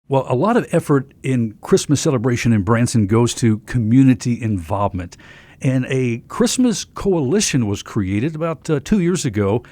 Well, a lot of effort in Christmas celebration in Branson goes to community involvement. And a Christmas coalition was created about 2 years ago,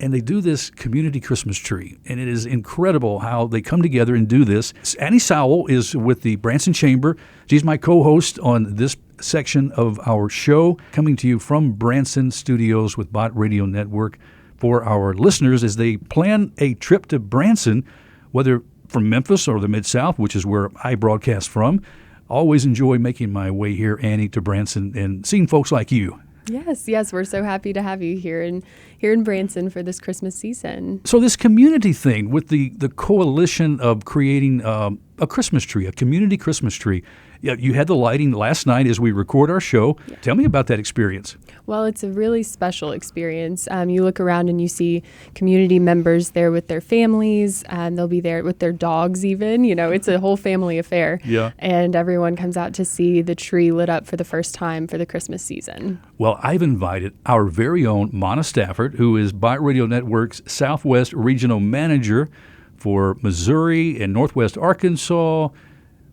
and they do this community Christmas tree. And it is incredible how they come together and do this. Annie Sowell is with the Branson Chamber. She's my co-host on this section of our show, coming to you from Branson Studios with Bot Radio Network for our listeners as they plan a trip to Branson, whether from Memphis or the Mid-South, which is where I broadcast from. Always enjoy making my way here, Annie, to Branson and seeing folks like you. Yes, we're so happy to have you here in Branson for this Christmas season. So this community thing with the coalition of creating a Christmas tree, a community Christmas tree. Yeah, you had the lighting last night as we record our show. Yeah. Tell me about that experience. Well, it's a really special experience. You look around and you see community members there with their families, and they'll be there with their dogs even. You know, it's a whole family affair. Yeah. And everyone comes out to see the tree lit up for the first time for the Christmas season. Well, I've invited our very own Mona Stafford, who is Bot Radio Network's Southwest Regional Manager for Missouri and Northwest Arkansas.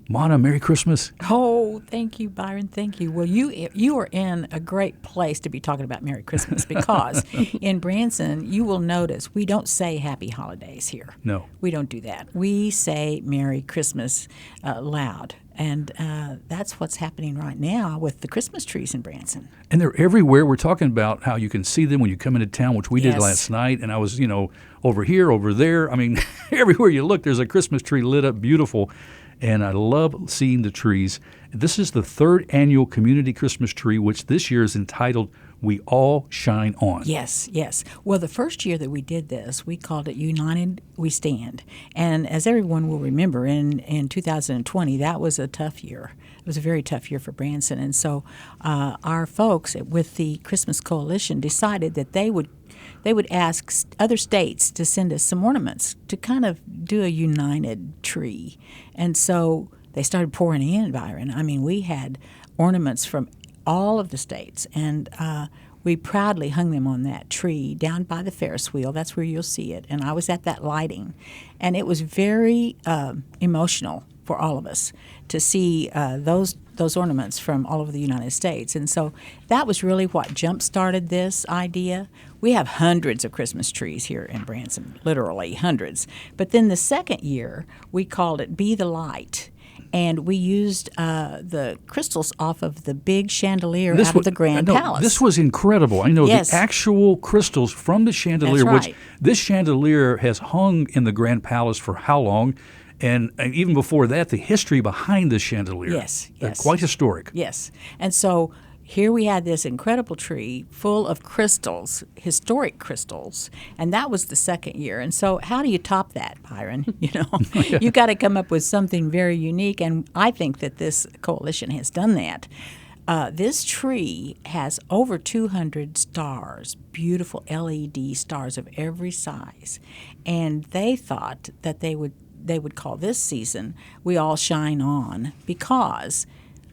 Mona, Merry Christmas. Oh, thank you, Byron. Thank you. Well, you are in a great place to be talking about Merry Christmas because in Branson, you will notice we don't say Happy Holidays here. No. We don't do that. We say Merry Christmas loud. And that's what's happening right now with the Christmas trees in Branson. And they're everywhere. We're talking about how you can see them when you come into town, which we did last night. And I was, over here, over there. I mean, everywhere you look, there's a Christmas tree lit up beautiful. And I love seeing the trees. This is the third annual Community Christmas Tree, which this year is entitled We All Shine On. Yes. Well, the first year that we did this, we called it United We Stand. And as everyone will remember, in 2020, that was a tough year. It was a very tough year for Branson. And so our folks with the Christmas Coalition decided that they would ask other states to send us some ornaments to kind of do a united tree. And so they started pouring in, Byron. I mean, we had ornaments from all of the states, and we proudly hung them on that tree down by the Ferris wheel. That's where you'll see it. And I was at that lighting. And it was very emotional for all of us to see those ornaments from all over the United States. And so that was really what jump-started this idea. We have hundreds of Christmas trees here in Branson, literally hundreds. But then the second year, we called it Be the Light. And we used the crystals off of the big chandelier out of the Grand Palace. This was incredible. I know the actual crystals from the chandelier, which this chandelier has hung in the Grand Palace for how long? And even before that, the history behind the chandelier. Yes. Quite historic. Yes. And so here we had this incredible tree full of crystals, historic crystals, and that was the second year. And so how do you top that, Byron? You got to come up with something very unique, and I think that this coalition has done that. This tree has over 200 stars, beautiful LED stars of every size, and they thought that they would call this season We All Shine On because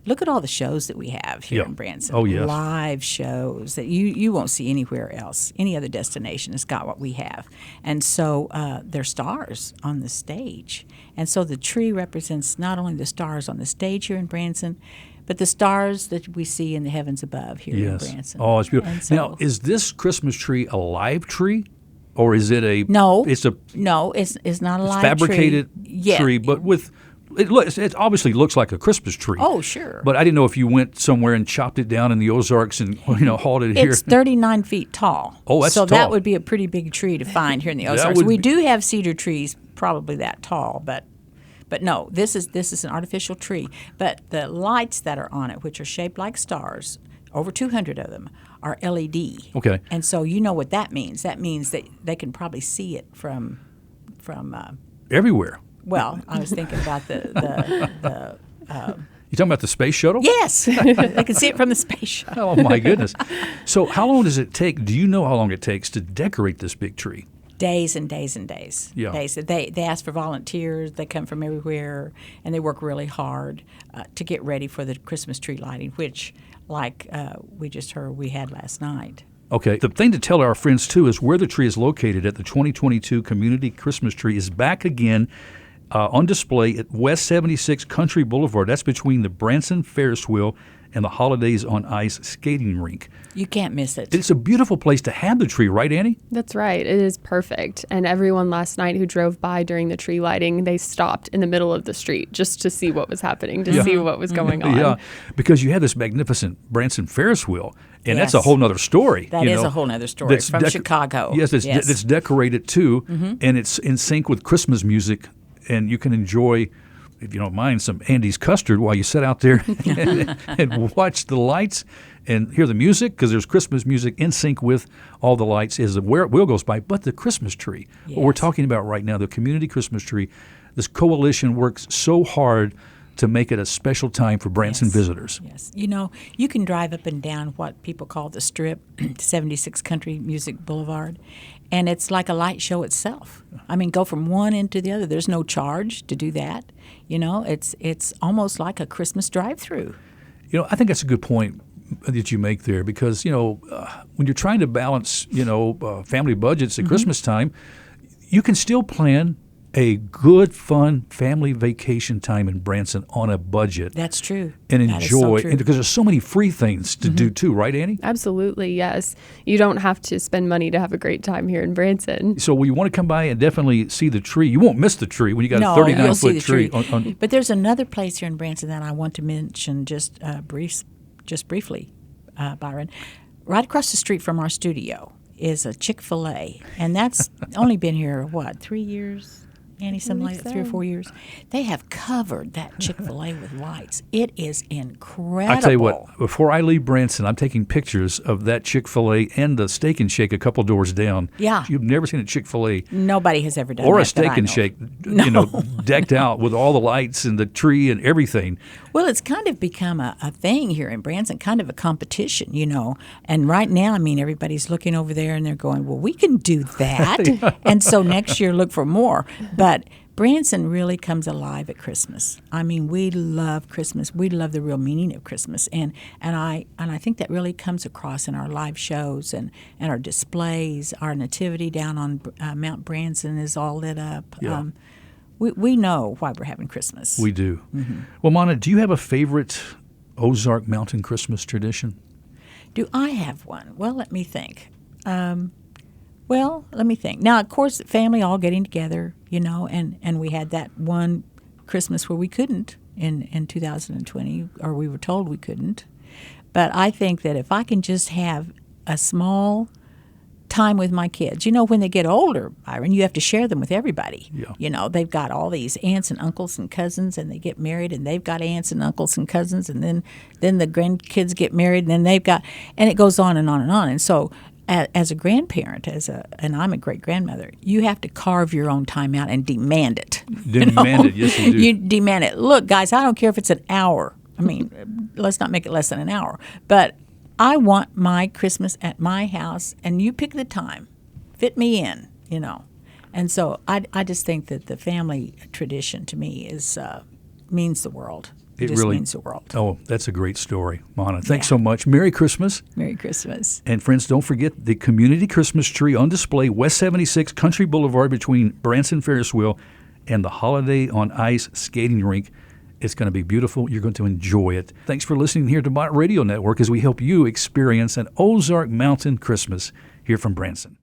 look at all the shows that we have here in Branson. Oh, yes. Live shows that you won't see anywhere else. Any other destination has got what we have. And so they're stars on the stage. And so the tree represents not only the stars on the stage here in Branson, but the stars that we see in the heavens above here in Branson. Oh, it's beautiful. So, now, is this Christmas tree a live tree? Or is it a no? It's not a live fabricated tree, but with it obviously looks like a Christmas tree. Oh, sure. But I didn't know if you went somewhere and chopped it down in the Ozarks and hauled it here. It's 39 feet tall. Oh, that's so tall. That would be a pretty big tree to find here in the Ozarks. We do have cedar trees probably that tall, but no, this is an artificial tree. But the lights that are on it, which are shaped like stars, over 200 of them, are LED. Okay. And so you know what that means. That means that they can probably see it from everywhere. Well, I was thinking about the You talking about the space shuttle? Yes. They can see it from the space shuttle. Oh, my goodness. So how long does it take? Do you know how long it takes to decorate this big tree? Days and days and days. Yeah. Days. They ask for volunteers. They come from everywhere, and they work really hard to get ready for the Christmas tree lighting, which, like we just heard, we had last night. Okay. The thing to tell our friends, too, is where the tree is located at the 2022 Community Christmas Tree is back again on display at West 76 Country Boulevard. That's between the Branson Ferris Wheel and the Holidays on Ice skating rink. You can't miss it. It's a beautiful place to have the tree, right, Annie? That's right. It is perfect. And everyone last night who drove by during the tree lighting, they stopped in the middle of the street just to see what was happening, to see what was going on. Yeah, because you have this magnificent Branson Ferris wheel, and that's a Yes. whole nother story. That is a whole nother story That's from Chicago. Yes, it's decorated too, and it's in sync with Christmas music, and you can enjoy, if you don't mind, some Andy's custard while you sit out there and watch the lights and hear the music, because there's Christmas music in sync with all the lights as the wheel goes by. But the Christmas tree, what we're talking about right now, the community Christmas tree, this coalition works so hard to make it a special time for Branson visitors. Yes. You know, you can drive up and down what people call the Strip, 76 Country Music Boulevard, and it's like a light show itself. I mean, go from one end to the other. There's no charge to do that. You know, it's almost like a Christmas drive-through. You know, I think that's a good point that you make there, because, you know, when you're trying to balance, family budgets at Christmas time, you can still plan a good, fun family vacation time in Branson on a budget. That's true. And That is so enjoy, true. and because there's so many free things to do too, right, Annie? Absolutely, yes. You don't have to spend money to have a great time here in Branson. So you want to come by and definitely see the tree. You won't miss the tree when you got No, a you'll see 39-foot the tree. tree. But there's another place here in Branson that I want to mention just briefly, Byron. Right across the street from our studio is a Chick-fil-A, and that's only been here, 3 years? Annie, something like that, 3 or 4 years. They have covered that Chick-fil-A with lights. It is incredible. I tell you what, before I leave Branson, I'm taking pictures of that Chick-fil-A and the Steak and Shake a couple doors down. Yeah. You've never seen a Chick-fil-A Nobody has ever done or that a Steak that I and know. Shake, decked out with all the lights and the tree and everything. Well, it's kind of become a thing here in Branson, kind of a competition, And right now, I mean, everybody's looking over there and they're going, well, we can do that. And so next year, look for more. But Branson really comes alive at Christmas. I mean, we love Christmas. We love the real meaning of Christmas. And I think that really comes across in our live shows and our displays. Our nativity down on Mount Branson is all lit up. Yeah. We know why we're having Christmas. We do. Well, Mana, do you have a favorite Ozark Mountain Christmas tradition? Do I have one? Well, let me think. Now, of course, family all getting together, and we had that one Christmas where we couldn't in 2020, or we were told we couldn't. But I think that if I can just have a small time with my kids, when they get older, Byron, you have to share them with everybody. Yeah. They've got all these aunts and uncles and cousins, and they get married, and they've got aunts and uncles and cousins, and then the grandkids get married, and then and it goes on and on and on. And so as a grandparent, and I'm a great-grandmother, you have to carve your own time out and demand it. Demand it, yes you do. You demand it. Look, guys, I don't care if it's an hour. I mean, let's not make it less than an hour. But I want my Christmas at my house, and you pick the time. Fit me in, And so I just think that the family tradition to me means the world. It just really means the world. Oh, that's a great story, Mana. Thanks so much. Merry Christmas. Merry Christmas. And friends, don't forget the community Christmas tree on display, West 76 Country Boulevard between Branson Ferris Wheel and the Holiday on Ice skating rink. It's going to be beautiful. You're going to enjoy it. Thanks for listening here to Bott Radio Network as we help you experience an Ozark Mountain Christmas here from Branson.